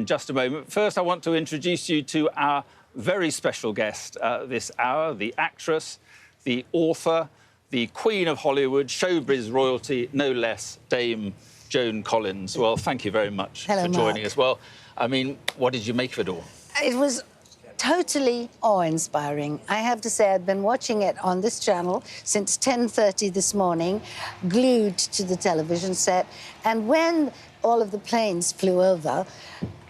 in just a moment. First, I want to introduce you to our very special guest this hour, the actress, the author, the Queen of Hollywood, showbiz royalty, no less, Dame Joan Collins. Well, thank you very much for joining us. Well, I mean, what did you make of it all? It was totally awe-inspiring. I have to say, I've been watching it on this channel since 10:30 this morning, glued to the television set. And when all of the planes flew over,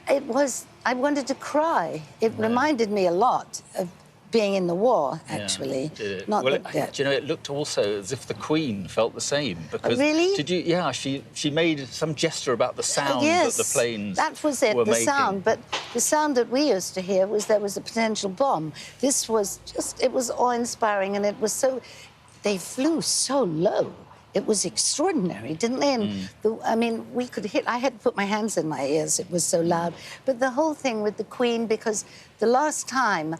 I wanted to cry. It reminded me a lot of being in the war, actually. Yeah, Not well, do you know, it looked also as if the Queen felt the same. Because really? Did you? Yeah, she made some gesture about the sound yes, that the planes that was it, were the making. sound. But the sound that we used to hear was there was a potential bomb. This was just, it was awe-inspiring, and it was so, they flew so low. It was extraordinary, didn't they? And I mean, we could hit, I had to put my hands in my ears, it was so loud. But the whole thing with the Queen, because the last time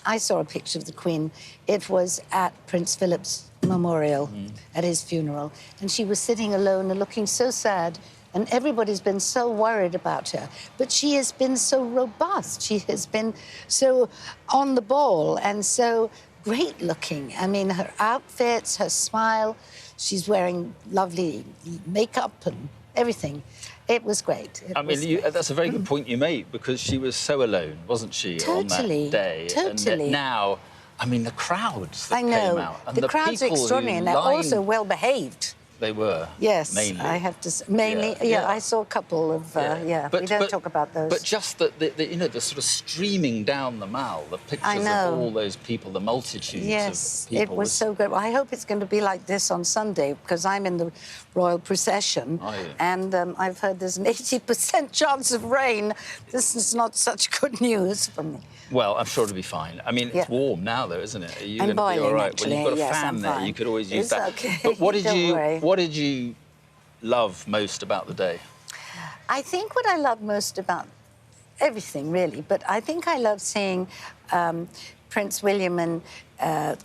I saw a picture of the Queen, it was at Prince Philip's memorial, at his funeral. And she was sitting alone and looking so sad. And everybody's been so worried about her. But she has been so robust. She has been so on the ball and so great looking. I mean, her outfits, her smile, she's wearing lovely makeup and everything. It was great. I mean, that's a very good point you make, because she was so alone, wasn't she, on that day? Totally. And now, I mean, the crowds that I know. came out. And the crowds are extraordinary, and they're also well-behaved. They were. Yes, mainly. I have to say. Mainly, yeah, I saw a couple of, but, we don't talk about those. But just the you know, the sort of streaming down the Mall, the pictures of all those people, the multitudes of people. It was so good. Well, I hope it's going to be like this on Sunday, because I'm in the royal procession, and I've heard there's an 80% chance of rain. This is not such good news for me. Well, I'm sure it'll be fine. I mean, it's warm now, though, isn't it? Are you I'm boiling, be all right? actually. Well, you've got a fan there. Fine. You could always use it's that. Okay. But what Don't did you love most about the day? I think what I love most about everything, really, but I think I love seeing Prince William and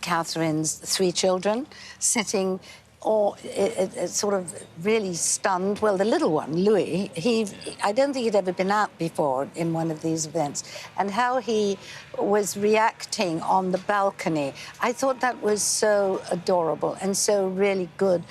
Catherine's 3 children sitting, or sort of really stunned. Well, the little one, Louis, I don't think he'd ever been out before in one of these events, and how he was reacting on the balcony. I thought that was so adorable and so really good,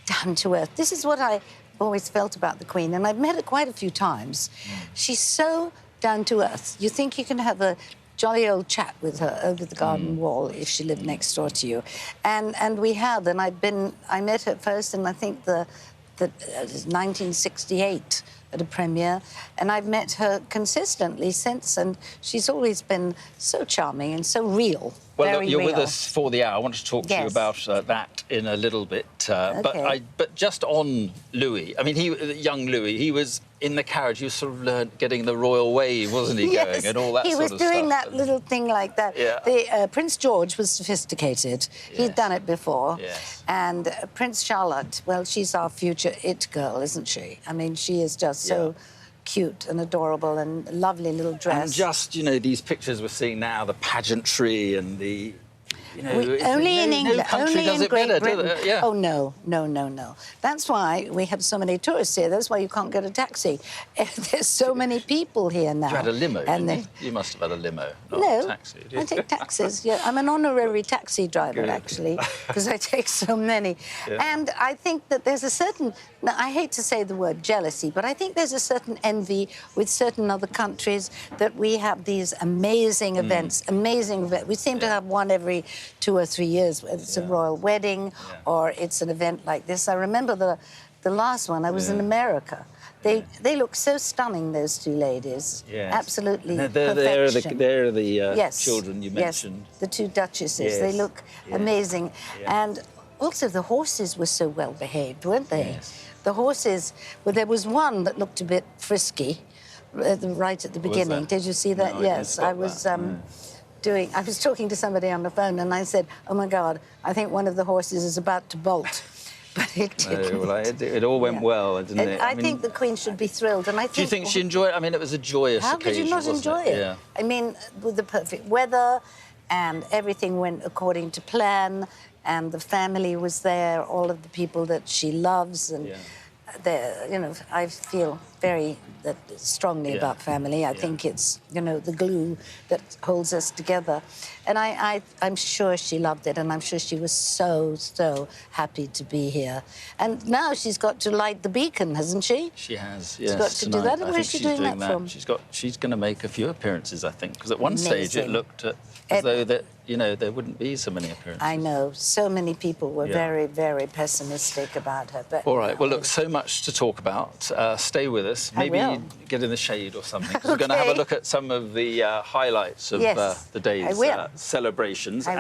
down to earth. This is what I always felt about the Queen, and I've met her quite a few times. She's so down to earth. You think you can have a jolly old chat with her over the garden wall if she lived next door to you. And we had, and I met her first in, I think, the 1968 at a premiere, and I've met her consistently since, and she's always been so charming and so real. Well, look, you're with us for the hour. I want to talk to you about that in a little bit. But just on Louis, I mean, young Louis, he was in the carriage. He was sort of getting the royal wave, wasn't he, going, and all that sort of stuff. He was doing that little thing like that. Yeah. Prince George was sophisticated. Yes. He'd done it before. Yes. And Prince Charlotte, well, she's our future it girl, isn't she? I mean, she is just so cute and adorable and lovely little dress. And just, you know, these pictures we're seeing now, the pageantry and the, you know... only in England, only in Great Britain. Yeah. Oh, no. That's why we have so many tourists here. That's why you can't get a taxi. There's so many people here now. You had a limo, didn't you? You must have had a limo, not a taxi. I take taxis, I'm an honorary taxi driver, actually, because I take so many. And I think that there's a certain... Now, I hate to say the word jealousy, but I think there's a certain envy with certain other countries that we have these amazing events, We seem to have one every 2 or 3 years, whether it's a royal wedding or it's an event like this. I remember the last one, I was in America. They look so stunning, those 2 ladies. Yes. Absolutely perfection. They're the children you mentioned. Yes, the 2 duchesses. They look amazing. And also the horses were so well behaved, weren't they? Yes. The horses, well, there was one that looked a bit frisky right at the beginning. Did you see that? No, yes, I was I was talking to somebody on the phone, and I said, oh, my God, I think one of the horses is about to bolt. But it didn't. Well, it all went well, didn't it? I think the Queen should be thrilled. And I think... Do you think she enjoyed it? I mean, it was a joyous occasion, How could you not enjoy it? Yeah. I mean, with the perfect weather, and everything went according to plan, and the family was there, all of the people that she loves, and you know, I feel very strongly about family. I think it's, you know, the glue that holds us together. And I'm sure she loved it, and I'm sure she was so, so happy to be here. And now she's got to light the beacon, hasn't she? She has, yes. She's got to do that. And where's she doing that from? She's going to make a few appearances, I think, because at one stage it looked as though that, you know, there wouldn't be so many appearances. I know. So many people were very, very pessimistic about her. But all right. Well, look, so much to talk about. Stay with us. Maybe get in the shade or something. 'Cause we're going to have a look at some of the highlights of the day's celebrations.